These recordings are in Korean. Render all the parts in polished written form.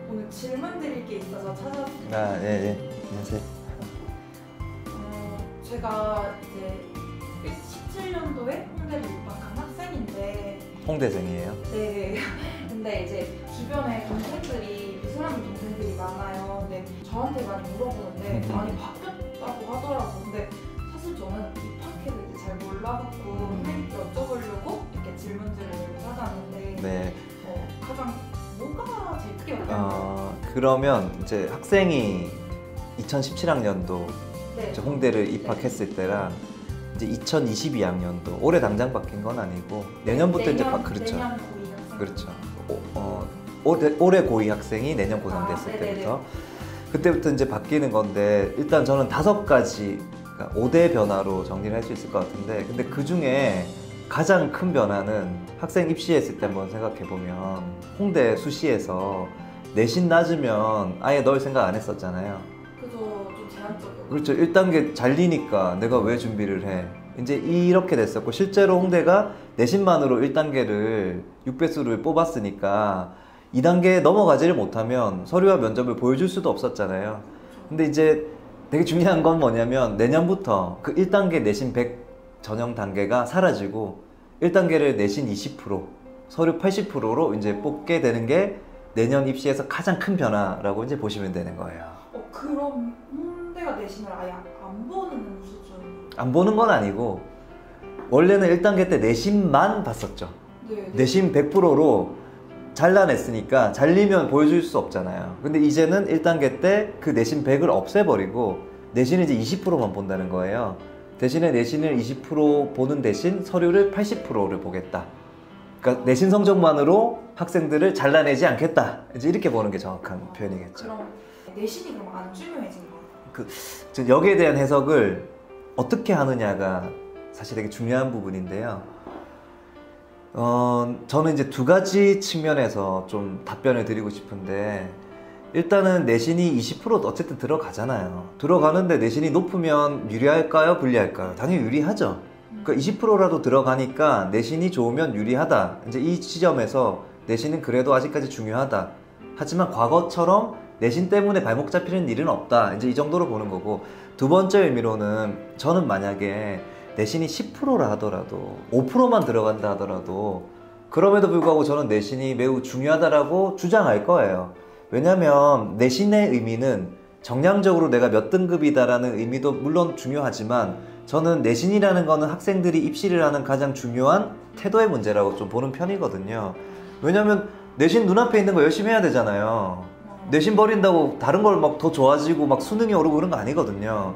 오늘 질문 드릴 게 있어서 찾아왔습니다. 아, 예. 안녕하세요. 제가 이제 17년도에 홍대를 입학한 학생인데 홍대생이에요? 네. 근데 이제 주변에 동생들이 미술하는 동생들이 많아요. 근데 저한테 많이 물어보는데 많이 바뀌었다고 하더라고요. 근데 사실 저는 입학해도 이제 잘 몰라갖고 선생님께 여쭤보려고 이렇게 질문들을 찾아왔는데 네. 가장 뭐가 제일 크게 바뀌었나요? 그러면 이제 학생이 2017학년도 네. 홍대를 입학했을 때랑 이제 2022학년도 올해 당장 바뀐 건 아니고 내년부터 이제 그렇죠. 내년 고2 학생. 그렇죠. 올해 고2 학생이 내년 고3 됐을 때부터 그때부터 이제 바뀌는 건데 일단 저는 5가지 그러니까 5대 변화로 정리를 할 수 있을 것 같은데 근데 그 중에 가장 큰 변화는 학생 입시했을 때 한번 생각해보면 홍대 수시에서 내신 낮으면 아예 넣을 생각 안 했었잖아요. 그래서 좀 제한적이고 그렇죠. 1단계 잘리니까 내가 왜 준비를 해. 이제 이렇게 됐었고 실제로 홍대가 내신만으로 1단계를 6배수를 뽑았으니까 2단계에 넘어가지를 못하면 서류와 면접을 보여줄 수도 없었잖아요. 근데 이제 되게 중요한 건 뭐냐면 내년부터 그 1단계 내신 100 전형 단계가 사라지고 1단계를 내신 20%, 서류 80%로 이제 뽑게 되는 게 내년 입시에서 가장 큰 변화라고 이제 보시면 되는 거예요. 그럼 홍대가 내신을 아예 안 보는 수준? 안 보는 건 아니고 원래는 1단계 때 내신만 봤었죠. 네. 내신 100%로 잘라냈으니까 잘리면 보여줄 수 없잖아요. 근데 이제는 1단계 때 그 내신 100을 없애버리고 내신을 이제 20%만 본다는 거예요. 대신에 내신을 20% 보는 대신 서류를 80%를 보겠다. 그러니까 내신 성적만으로 학생들을 잘라내지 않겠다. 이제 이렇게 보는 게 정확한 표현이겠죠. 그럼 내신이 그럼 안 중요해진 거예요? 여기에 대한 해석을 어떻게 하느냐가 사실 되게 중요한 부분인데요. 저는 이제 2가지 측면에서 좀 답변을 드리고 싶은데 일단은 내신이 20% 어쨌든 들어가잖아요. 들어가는데 내신이 높으면 유리할까요? 불리할까요? 당연히 유리하죠. 그러니까 20%라도 들어가니까 내신이 좋으면 유리하다. 이제 이 지점에서 내신은 그래도 아직까지 중요하다. 하지만 과거처럼 내신 때문에 발목 잡히는 일은 없다. 이제 이 정도로 보는 거고 2번째 의미로는 저는 만약에 내신이 10%라 하더라도 5%만 들어간다 하더라도 그럼에도 불구하고 저는 내신이 매우 중요하다라고 주장할 거예요. 왜냐면 내신의 의미는 정량적으로 내가 몇 등급이다라는 의미도 물론 중요하지만 저는 내신이라는 거는 학생들이 입시를 하는 가장 중요한 태도의 문제라고 좀 보는 편이거든요. 왜냐면 내신 눈앞에 있는 거 열심히 해야 되잖아요. 내신 버린다고 다른 걸 막 더 좋아지고 막 수능이 오르고 그런 거 아니거든요.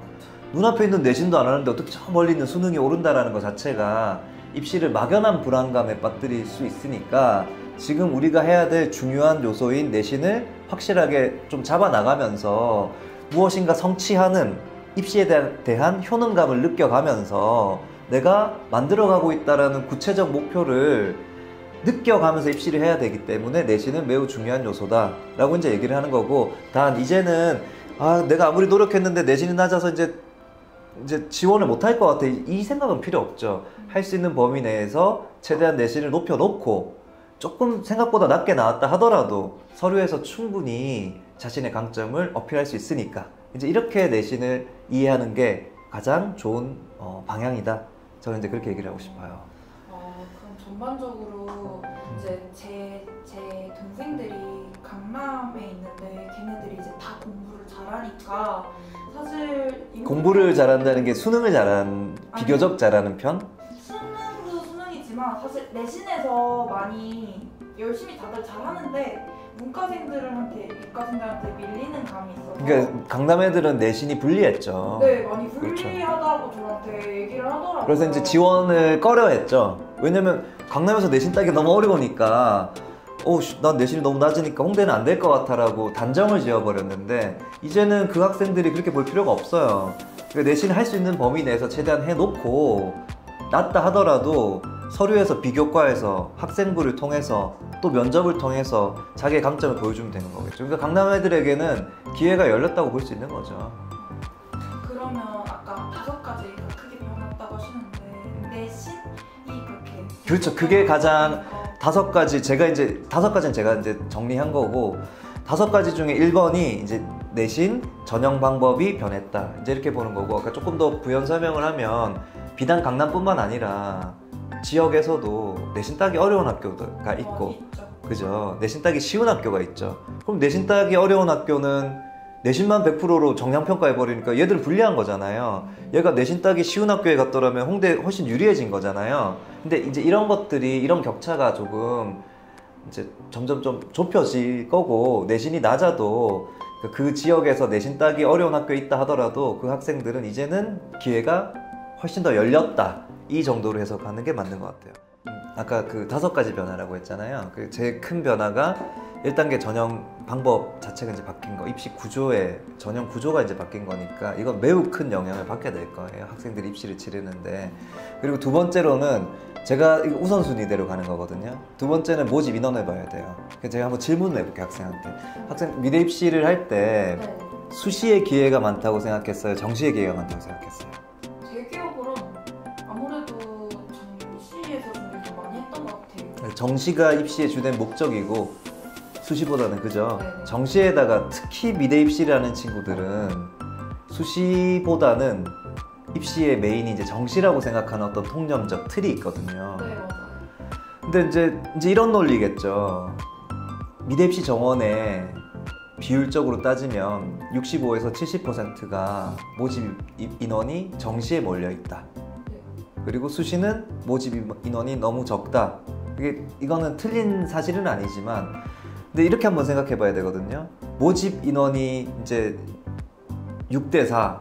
눈앞에 있는 내신도 안 하는데 어떻게 저 멀리 있는 수능이 오른다라는 것 자체가 입시를 막연한 불안감에 빠뜨릴 수 있으니까 지금 우리가 해야 될 중요한 요소인 내신을 확실하게 좀 잡아나가면서 무엇인가 성취하는 입시에 대한 효능감을 느껴가면서 내가 만들어가고 있다는 구체적 목표를 느껴가면서 입시를 해야 되기 때문에 내신은 매우 중요한 요소다 라고 이제 얘기를 하는 거고 단 이제는 내가 아무리 노력했는데 내신이 낮아서 이제 지원을 못할 것 같아 이 생각은 필요 없죠. 할 수 있는 범위 내에서 최대한 내신을 높여놓고 조금 생각보다 낮게 나왔다 하더라도 서류에서 충분히 자신의 강점을 어필할 수 있으니까 이제 이렇게 내신을 이해하는 게 가장 좋은 방향이다. 저는 이제 그렇게 얘기를 하고 싶어요. 그럼 전반적으로 이제 제 동생들이 강남에 있는데 걔네들이 이제 다 공부를 잘하니까 사실 공부를 잘한다는 게 수능을 비교적 잘하는 편? 수능도 수능이지만 사실 내신에서 많이 열심히 다들 잘하는데 문과생들한테 이과생들한테 밀리는 감이 있어서 그러니까 강남 애들은 내신이 불리했죠. 네, 많이 불리하다고 그렇죠. 저한테 얘기를 하더라고요. 그래서 이제 지원을 꺼려했죠. 왜냐면 강남에서 내신 따기 너무 어려우니까 난 내신이 너무 낮으니까 홍대는 안 될 것 같아 라고 단정을 지어버렸는데 이제는 그 학생들이 그렇게 볼 필요가 없어요. 그러니까 내신을 할 수 있는 범위 내에서 최대한 해놓고 낮다 하더라도 서류에서 비교과에서 학생부를 통해서 또 면접을 통해서 자기의 강점을 보여주면 되는 거겠죠. 그러니까 강남 애들에게는 기회가 열렸다고 볼 수 있는 거죠. 그러면 아까 5가지가 크게 변했다고 하시는데 내신이 그렇게 그렇죠. 그게 가장 5가지 이제 5가지는 제가 이제 정리한 거고 5가지 중에 1번이 이제 내신 전형 방법이 변했다. 이제 이렇게 보는 거고 아까 조금 더 부연 설명을 하면 비단 강남뿐만 아니라 지역에서도 내신 따기 어려운 학교가 있고 그죠? 내신 따기 쉬운 학교가 있죠. 그럼 내신 따기 어려운 학교는 내신만 100%로 정량평가해버리니까 얘들 불리한 거잖아요. 얘가 내신 따기 쉬운 학교에 갔더라면 홍대 훨씬 유리해진 거잖아요. 근데 이제 이런 것들이, 이런 격차가 조금 이제 점점 좀 좁혀질 거고, 내신이 낮아도 그 지역에서 내신 따기 어려운 학교에 있다 하더라도 그 학생들은 이제는 기회가 훨씬 더 열렸다. 이 정도로 해석하는 게 맞는 것 같아요. 아까 그 5가지 변화라고 했잖아요. 그 제일 큰 변화가 1단계 전형 방법 자체가 이제 바뀐 거, 입시 구조의 전형 구조가 이제 바뀐 거니까 이건 매우 큰 영향을 받게 될 거예요. 학생들이 입시를 치르는데. 그리고 두 번째로는 제가 이거 우선순위대로 가는 거거든요. 두 번째는 모집 인원을 봐야 돼요. 그래서 제가 한번 질문을 해볼게요, 학생한테. 학생 미대 입시를 할 때 수시의 기회가 많다고 생각했어요? 정시의 기회가 많다고 생각했어요? 제 기억으로는 아무래도 정시에서 준비를 좀 많이 했던 것 같아요. 정시가 입시의 주된 목적이고 수시보다는 그죠? 네네. 정시에다가 특히 미대 입시를 하는 친구들은 수시보다는 입시의 메인이 이제 정시라고 생각하는 어떤 통념적 틀이 있거든요. 네, 맞아요. 근데 이제 이런 논리겠죠. 미대 입시 정원에 비율적으로 따지면 65에서 70%가 모집 인원이 정시에 몰려 있다. 그리고 수시는 모집 인원이 너무 적다. 이거는 틀린 사실은 아니지만, 근데 이렇게 한번 생각해 봐야 되거든요. 모집 인원이 이제 6대4,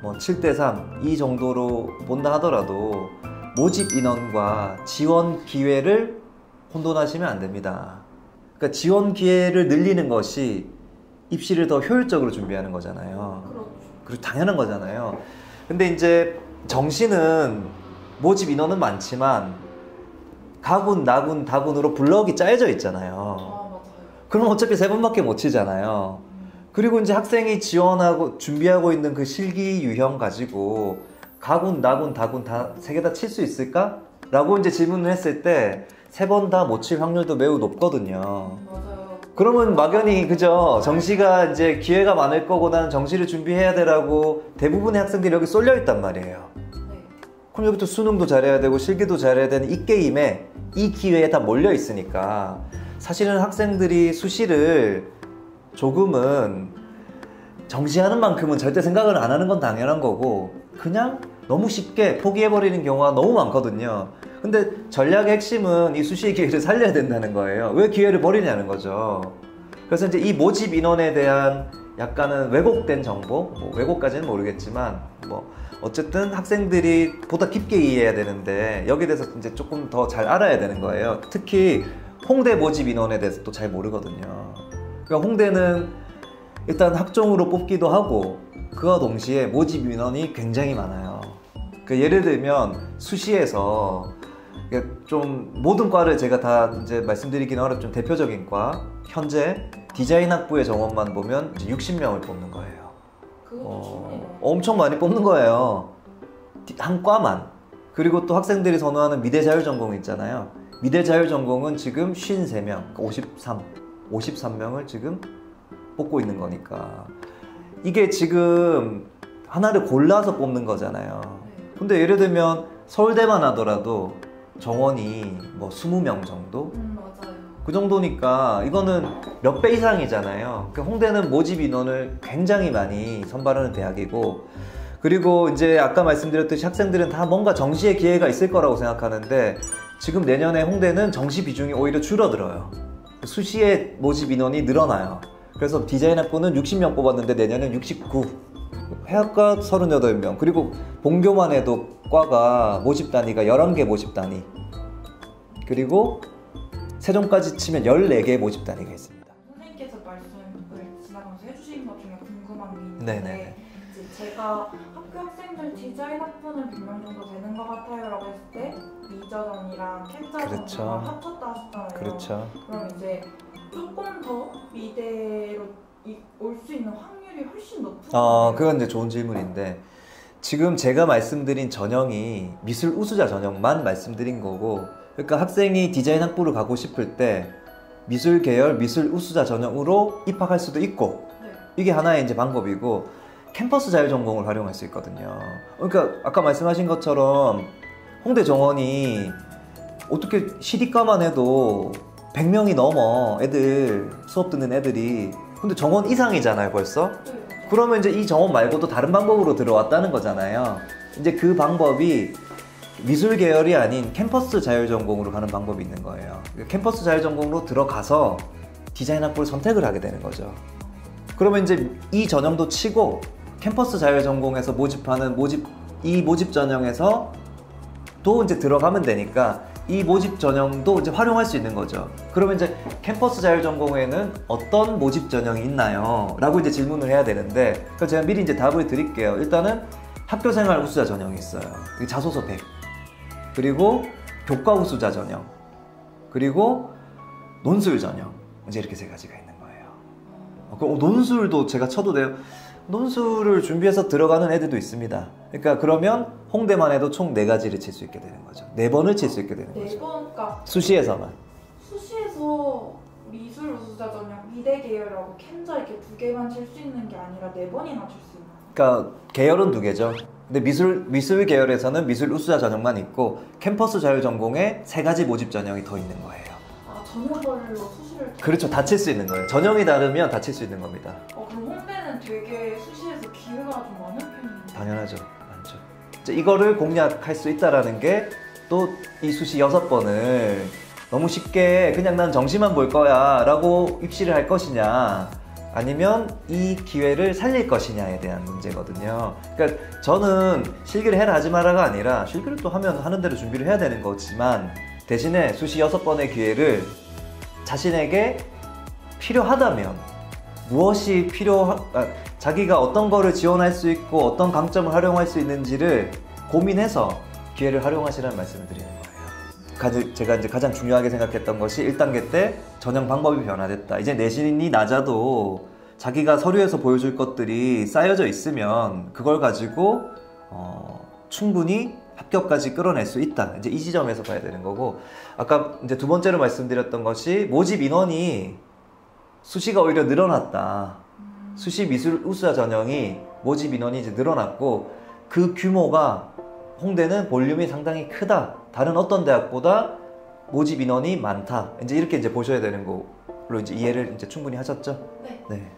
뭐 7대3 이 정도로 본다 하더라도 모집 인원과 지원 기회를 혼돈하시면 안 됩니다. 그러니까 지원 기회를 늘리는 것이 입시를 더 효율적으로 준비하는 거잖아요. 그렇죠. 그리고 당연한 거잖아요. 근데 이제 정시는 모집 인원은 많지만 가군, 나군, 다군으로 블럭이 짜여져 있잖아요. 맞아요. 그럼 어차피 3번밖에 못 치잖아요. 그리고 이제 학생이 지원하고 준비하고 있는 그 실기 유형 가지고 가군, 나군, 다군 다 3개 다 칠 수 있을까? 라고 이제 질문을 했을 때 3번 다 못 칠 확률도 매우 높거든요. 맞아요. 그러면 막연히 그죠? 정시가 이제 기회가 많을 거고 나는 정시를 준비해야 되라고 대부분의 학생들이 여기 쏠려 있단 말이에요. 네. 그럼 여기 또 수능도 잘해야 되고 실기도 잘해야 되는 이 게임에 이 기회에 다 몰려 있으니까 사실은 학생들이 수시를 조금은 정시하는 만큼은 절대 생각을 안 하는 건 당연한 거고 그냥 너무 쉽게 포기해버리는 경우가 너무 많거든요. 근데 전략의 핵심은 이 수시의 기회를 살려야 된다는 거예요. 왜 기회를 버리냐는 거죠. 그래서 이제 이 모집 인원에 대한 약간은 왜곡된 정보, 뭐 왜곡까지는 모르겠지만 뭐 어쨌든 학생들이 보다 깊게 이해해야 되는데 여기에 대해서 이제 조금 더 잘 알아야 되는 거예요. 특히 홍대 모집 인원에 대해서 또 잘 모르거든요. 그러니까 홍대는 일단 학종으로 뽑기도 하고 그와 동시에 모집 인원이 굉장히 많아요. 그러니까 예를 들면 수시에서 좀 모든 과를 제가 다 이제 말씀드리기는 어렵지만 대표적인 과 현재 디자인 학부의 정원만 보면 이제 60명을 뽑는 거예요. 엄청 많이 뽑는 거예요. 한 과만. 그리고 또 학생들이 선호하는 미대자율전공 있잖아요. 미대자율전공은 지금 53명, 53명을 지금 뽑고 있는 거니까 이게 지금 하나를 골라서 뽑는 거잖아요. 근데 예를 들면 서울대만 하더라도 정원이 뭐 20명 정도? 맞아요. 그 정도니까 이거는 몇 배 이상이잖아요. 홍대는 모집 인원을 굉장히 많이 선발하는 대학이고 그리고 이제 아까 말씀드렸듯이 학생들은 다 뭔가 정시의 기회가 있을 거라고 생각하는데 지금 내년에 홍대는 정시 비중이 오히려 줄어들어요. 수시의 모집 인원이 늘어나요. 그래서 디자인학부는 60명 뽑았는데 내년엔 69. 해학과 38명. 그리고 본교만 해도 과가 모집 단위가 11개 모집 단위. 그리고 세종까지 치면 14개의 모집 단위가 있습니다. 선생님께서 말씀을 지나가면서 해주신 것 중에 궁금한 게 있는데 네네. 이제 제가 학교 학생들 디자인 학부는 100명 정도 되는 것 같아요 라고 했을 때 미저전이랑 캠자전이랑 그렇죠. 합쳤다 하셨잖아요. 그렇죠. 그럼 이제 조금 더 미대로 올 수 있는 확률이 훨씬 높은 거예요? 그건 이제 좋은 질문인데 지금 제가 말씀드린 전형이 미술 우수자 전형만 말씀드린 거고 그러니까 학생이 디자인 학부를 가고 싶을 때 미술 계열, 미술 우수자 전형으로 입학할 수도 있고 네. 이게 하나의 이제 방법이고 캠퍼스 자율 전공을 활용할 수 있거든요. 그러니까 아까 말씀하신 것처럼 홍대 정원이 어떻게 시디과만 해도 100명이 넘어 애들 수업 듣는 애들이 근데 정원 이상이잖아요 벌써. 네, 맞아요. 그러면 이제 이 정원 말고도 다른 방법으로 들어왔다는 거잖아요. 이제 그 방법이 미술 계열이 아닌 캠퍼스 자율 전공으로 가는 방법이 있는 거예요. 캠퍼스 자율 전공으로 들어가서 디자인 학부를 선택을 하게 되는 거죠. 그러면 이제 이 전형도 치고 캠퍼스 자율 전공에서 모집하는 이 모집 전형에서 또 이제 들어가면 되니까 이 모집 전형도 이제 활용할 수 있는 거죠. 그러면 이제 캠퍼스 자율 전공에는 어떤 모집 전형이 있나요? 라고 이제 질문을 해야 되는데 그래서 제가 미리 이제 답을 드릴게요. 일단은 학교생활 우수자 전형이 있어요. 자소서 100. 그리고 교과 우수자 전형. 그리고 논술 전형. 이제 이렇게 세 가지가 있는 거예요. 논술도 제가 쳐도 돼요? 논술을 준비해서 들어가는 애들도 있습니다. 그러니까 그러면 홍대만 해도 총 4가지를 칠 수 있게 되는 거죠. 4번을 칠 수 있게 되는 거죠. 4번가 수시에서만. 수시에서 미술 우수자 전형 미대 계열하고 캠자 이렇게 2개만 칠 수 있는 게 아니라 4번이나 칠 수 있나요? 그러니까 계열은 2개죠. 근데 미술 계열에서는 미술 우수자 전형만 있고 캠퍼스 자율 전공에 3가지 모집 전형이 더 있는 거예요. 아, 전형별로 수시를 그렇죠. 다 칠 수 있는 거예요. 전형이 다르면 다 칠 수 있는 겁니다. 그럼 홍대는 되게 수시에서 기회가 좀 많은 편이에요? 당연하죠. 많죠. 이제 이거를 공략할 수 있다라는 게 또 이 수시 6번을 너무 쉽게 그냥 난 정시만 볼 거야 라고 입시를 할 것이냐 아니면 이 기회를 살릴 것이냐에 대한 문제거든요. 그러니까 저는 실기를 해라 하지 마라가 아니라 실기를 또 하면 하는 대로 준비를 해야 되는 거지만 대신에 수시 6번의 기회를 자신에게 필요하다면 무엇이 자기가 어떤 거를 지원할 수 있고 어떤 강점을 활용할 수 있는지를 고민해서 기회를 활용하시라는 말씀을 드리는 거예요. 제가 이제 가장 중요하게 생각했던 것이 1단계 때 전형 방법이 변화됐다. 이제 내신이 낮아도 자기가 서류에서 보여줄 것들이 쌓여져 있으면 그걸 가지고 충분히 합격까지 끌어낼 수 있다. 이제 이 지점에서 봐야 되는 거고 아까 이제 2번째로 말씀드렸던 것이 모집 인원이 수시가 오히려 늘어났다. 수시 미술 우수자 전형이 모집 인원이 이제 늘어났고 그 규모가 홍대는 볼륨이 상당히 크다. 다른 어떤 대학보다 모집 인원이 많다. 이제 이렇게 이제 보셔야 되는 걸로 이제 이해를 이제 충분히 하셨죠? 네. 네.